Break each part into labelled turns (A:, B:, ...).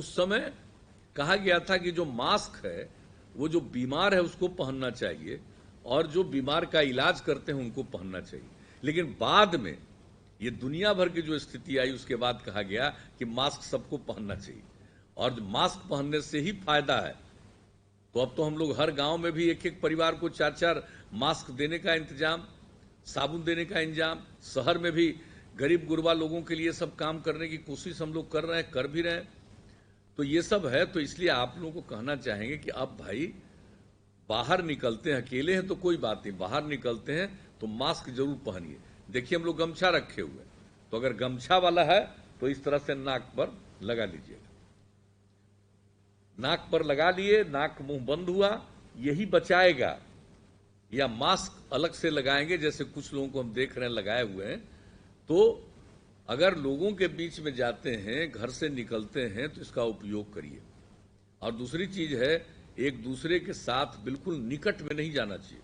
A: उस समय कहा गया था कि जो मास्क है वो जो बीमार है उसको पहनना चाहिए और जो बीमार का इलाज करते हैं उनको पहनना चाहिए। लेकिन बाद में ये दुनिया भर की जो स्थिति आई उसके बाद कहा गया कि मास्क सबको पहनना चाहिए और मास्क पहनने से ही फायदा है। तो अब तो हम लोग हर गांव में भी एक एक परिवार को 4-4 मास्क देने का इंतजाम, साबुन देने का इंतजाम, शहर में भी गरीब गुरबा लोगों के लिए सब काम करने की कोशिश हम लोग कर रहे हैं, कर भी रहे हैं। तो ये सब है। तो इसलिए आप लोगों को कहना चाहेंगे कि अब भाई बाहर निकलते हैं, अकेले हैं तो कोई बात नहीं, बाहर निकलते हैं तो मास्क जरूर पहनिए। देखिए हम लोग गमछा रखे हुए हैं, तो अगर गमछा वाला है तो इस तरह से नाक पर लगा लीजिएगा। नाक पर लगा लिए, नाक मुंह बंद हुआ, यही बचाएगा। या मास्क अलग से लगाएंगे, जैसे कुछ लोगों को हम देख रहे हैं लगाए हुए हैं। तो अगर लोगों के बीच में जाते हैं, घर से निकलते हैं, तो इसका उपयोग करिए। और दूसरी चीज है, एक दूसरे के साथ बिल्कुल निकट में नहीं जाना चाहिए,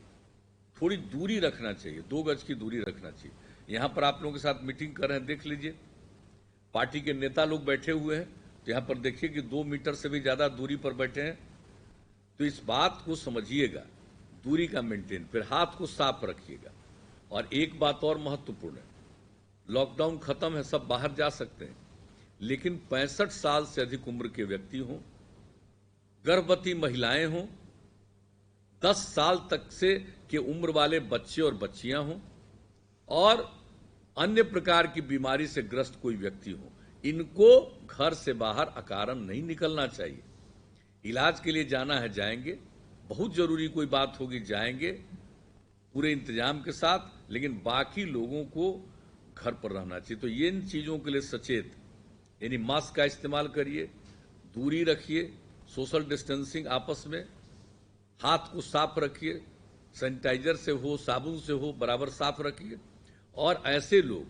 A: थोड़ी दूरी रखना चाहिए, 2 गज की दूरी रखना चाहिए। यहां पर आप लोगों के साथ मीटिंग कर रहे हैं, देख लीजिए, पार्टी के नेता लोग बैठे हुए हैं, तो यहां पर देखिए कि 2 मीटर से भी ज्यादा दूरी पर बैठे हैं। तो इस बात को समझिएगा, दूरी का मेंटेन। फिर हाथ को साफ रखिएगा। और एक बात और महत्वपूर्ण है, लॉकडाउन खत्म है, सब बाहर जा सकते हैं, लेकिन 65 साल से अधिक उम्र के व्यक्ति हों, गर्भवती महिलाएं हों, 10 साल तक से के उम्र वाले बच्चे और बच्चियां हों, और अन्य प्रकार की बीमारी से ग्रस्त कोई व्यक्ति हो, इनको घर से बाहर अकारण नहीं निकलना चाहिए। इलाज के लिए जाना है जाएंगे, बहुत जरूरी कोई बात होगी जाएंगे पूरे इंतजाम के साथ, लेकिन बाकी लोगों को घर पर रहना चाहिए। तो ये इन चीजों के लिए सचेत, यानी मास्क का इस्तेमाल करिए, दूरी रखिए, सोशल डिस्टेंसिंग आपस में, हाथ को साफ रखिए, सैनिटाइजर से हो, साबुन से हो, बराबर साफ रखिए। और ऐसे लोग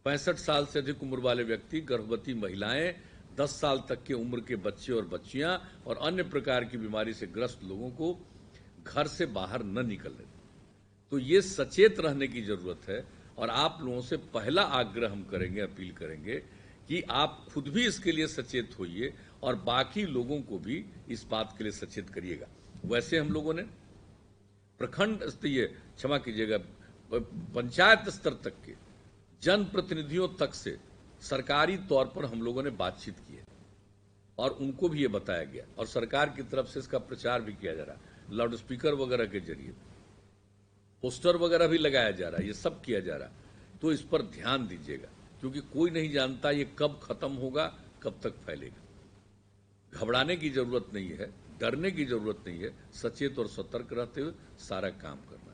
A: 65 साल से अधिक उम्र वाले व्यक्ति, गर्भवती महिलाएं, 10 साल तक के उम्र के बच्चे और बच्चियां और अन्य प्रकार की बीमारी से ग्रस्त लोगों को घर से बाहर न निकलने। तो ये सचेत रहने की जरूरत है। और आप लोगों से पहला आग्रह हम करेंगे, अपील करेंगे कि आप खुद भी इसके लिए सचेत होइए और बाकी लोगों को भी इस बात के लिए सचेत करिएगा। वैसे हम लोगों ने प्रखंड स्तरीय, क्षमा कीजिएगा, पंचायत स्तर तक के जनप्रतिनिधियों तक से सरकारी तौर पर हम लोगों ने बातचीत की है और उनको भी ये बताया गया, और सरकार की तरफ से इसका प्रचार भी किया जा रहा है, लाउड स्पीकर वगैरह के जरिए, पोस्टर वगैरह भी लगाया जा रहा है, ये सब किया जा रहा है। तो इस पर ध्यान दीजिएगा, क्योंकि कोई नहीं जानता ये कब खत्म होगा, कब तक फैलेगा। घबराने की जरूरत नहीं है, डरने की जरूरत नहीं है, सचेत और सतर्क रहते हुए सारा काम करना।